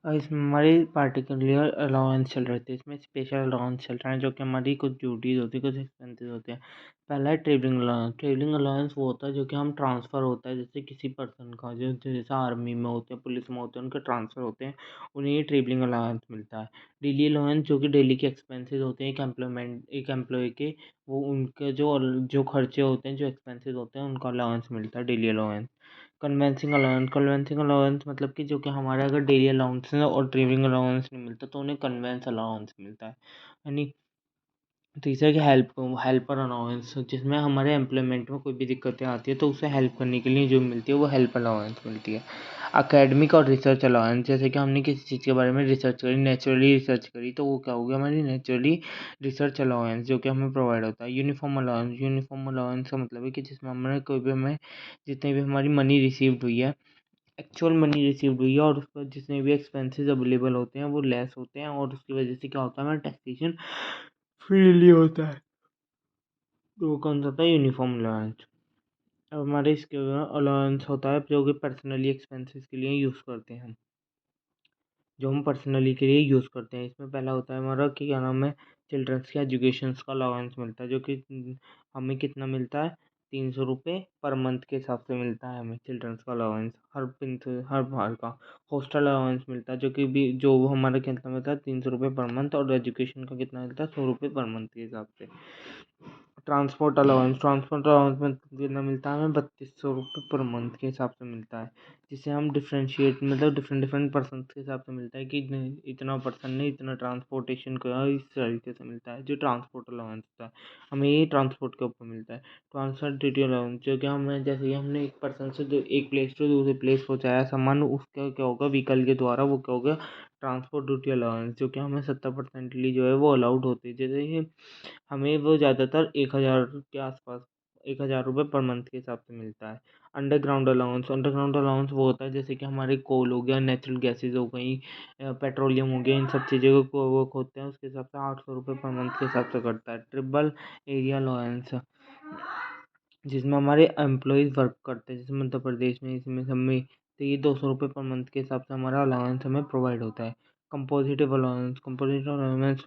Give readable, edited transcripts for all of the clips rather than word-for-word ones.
इसमें हमारी particular allowance चल रहे थे। इसमें स्पेशल अलाउंस चल रहा है जो कि हमारी कुछ ड्यूटीज़ होती है, कुछ एक्सपेंसेस होते हैं। पहला है ट्रैवलिंग अलाउंस। ट्रैवलिंग अलाउंस वो होता है जो कि हम ट्रांसफ़र होता है, जैसे किसी पर्सन का जो जैसे आर्मी में होते हैं, पुलिस में होते हैं, उनके ट्रांसफ़र होते हैं, उन्हें ये ट्रैवलिंग अलाउंस मिलता है। डेली अलाउंस जो कि डेली के एक्सपेंसेस होते हैं एक एम्प्लॉय के, वो उनके जो खर्चे होते हैं, जो एक्सपेंसेस होते हैं, उनका अलाउंस मिलता है, डेली अलाउंस। कन्वेंसिंग अलाउंस मतलब कि जो कि हमारे अगर डेली अलाउंस और ट्रैवलिंग अलाउंस नहीं मिलता तो उन्हें कन्वेंस अलाउंस मिलता है। यानी तीसरा कि हेल्पर अलाउंस, जिसमें हमारे एम्प्लॉयमेंट में कोई भी दिक्कतें आती है तो उसे हेल्प करने के लिए जो मिलती है वो हेल्प अलाउंस मिलती है। एकेडमिक और रिसर्च अलाउंस, जैसे कि हमने किसी चीज़ के बारे में रिसर्च करी, नेचुरली रिसर्च करी, तो वो क्या होगी हमारी नेचुरली रिसर्च अलाउंस जो कि हमें प्रोवाइड होता है। यूनिफॉर्म अलाउंस का मतलब है कि जिसमें हमारे कोई भी हमें जितनी भी हमारी मनी रिसीव्ड हुई है, एक्चुअल मनी रिसीव्ड हुई है, और उस पर जितने भी एक्सपेंसेस अवेलेबल होते हैं वो लेस होते हैं, और उसकी वजह से क्या होता है हमारा टैक्सेशन फ्रीली होता है। तो वो कौन सा होता है? Uniform allowance. अब हमारे इसके अलाउंस होता है जो कि पर्सनली एक्सपेंसेस के लिए यूज़ करते हैं हम, जो हम पर्सनली के लिए यूज़ करते हैं। इसमें पहला होता है हमारा कि क्या नाम है, चिल्ड्रंस के एजुकेशंस का अलाउंस मिलता है, जो कि हमें कितना मिलता है, 300 रुपये पर मंथ के हिसाब से मिलता है हमें चिल्ड्रंस का अलाउंस हर बार का। हॉस्टल अलाउंस मिलता है जो कि भी जो हमारा कितना मिलता है, 300 रुपये पर मंथ, और एजुकेशन का कितना मिलता है, 100 रुपये पर मंथ के हिसाब से। ट्रांसपोर्ट अलाउंस में कितना मिलता है हमें, 3200 रुपये पर मंथ के हिसाब से मिलता है, जिसे हम डिफ्रेंशिएट मतलब डिफरेंट डिफरेंट पर्सन के हिसाब से मिलता है कि इतना पर्सन ने इतना ट्रांसपोर्टेशन का इस तरीके से मिलता है, जो ट्रांसपोर्ट अलाउंस होता है हमें ये ट्रांसपोर्ट के ऊपर मिलता है। ट्रांसफर ड्यूटी अलाउंस, जो कि हमें जैसे कि हमने एक पर्सन से एक प्लेस से दूसरे प्लेस पहुँचाया सामान, उसका क्या होगा व्हीकल के द्वारा, वो क्या होगा ट्रांसपोर्ट ड्यूटी अलाउंस, जो कि हमें 70% जो है वो अलाउड होती है। जैसे कि हमें वो ज़्यादातर 1000 के आसपास, 1000 रुपये पर मंथ के हिसाब से मिलता है। अंडरग्राउंड अलाउंस वो होता है जैसे कि हमारे कोल हो गया, नेचुरल गैसेज हो गई, पेट्रोलियम हो गया, इन सब चीज़ों को वो खोदते हैं, उसके हिसाब से 800 रुपये पर मंथ के हिसाब से करता है। ट्रिपल एरिया अलाउंस, जिसमें हमारे एम्प्लॉयज़ वर्क करते हैं, जैसे मध्य प्रदेश में, इसमें सब में, तो ये 200 रुपये पर मंथ के हिसाब से हमारा अलाउंस हमें प्रोवाइड होता है। कंपोजिटिव अलाउंस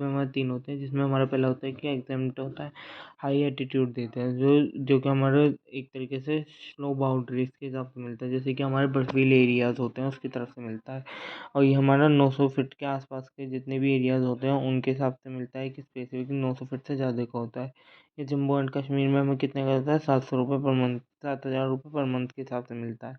में हमारे 3 होते हैं, जिसमें हमारा पहला होता है कि एग्जेम्प्ट होता है, हाई एटीट्यूड देते हैं, जो कि हमारे एक तरीके से स्नो बाउंड्रीज के हिसाब से मिलता है, जैसे कि हमारे बर्फीले एरियाज़ होते हैं उसकी तरफ से मिलता है। और ये हमारा 900 फीट के आसपास के जितने भी एरियाज़ होते हैं उनके हिसाब से मिलता है, कि स्पेसिफिक 900 फीट से ज़्यादा का होता है। ये जम्मू एंड कश्मीर में हमें कितने का होता है, 700 रुपये पर मंथ, 7000 रुपये पर मंथ के हिसाब से मिलता है।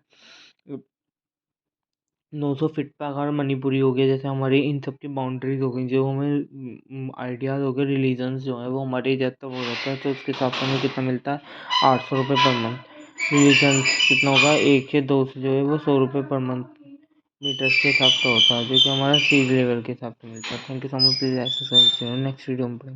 900 फीट पे अगर मणिपुरी हो गया, जैसे हमारी इन सब की बाउंड्रीज हो गई, जो हमें आइडियाज़ हो गए, रिलीजन्स जो है वो हमारे जब तक हो जाता है, तो उसके हिसाब से हमें कितना मिलता है, 800 रुपये पर मंथ। रिलीजन्स कितना होगा, 1 से 2 से जो है वो 100 रुपये पर मंथ मीटर्स के हिसाब से होता है, जो कि हमारा सी लेवल के हिसाब से मिलता है। Thank you so much, please ऐसे नेक्स्ट वीडियो में पढ़ेंगे।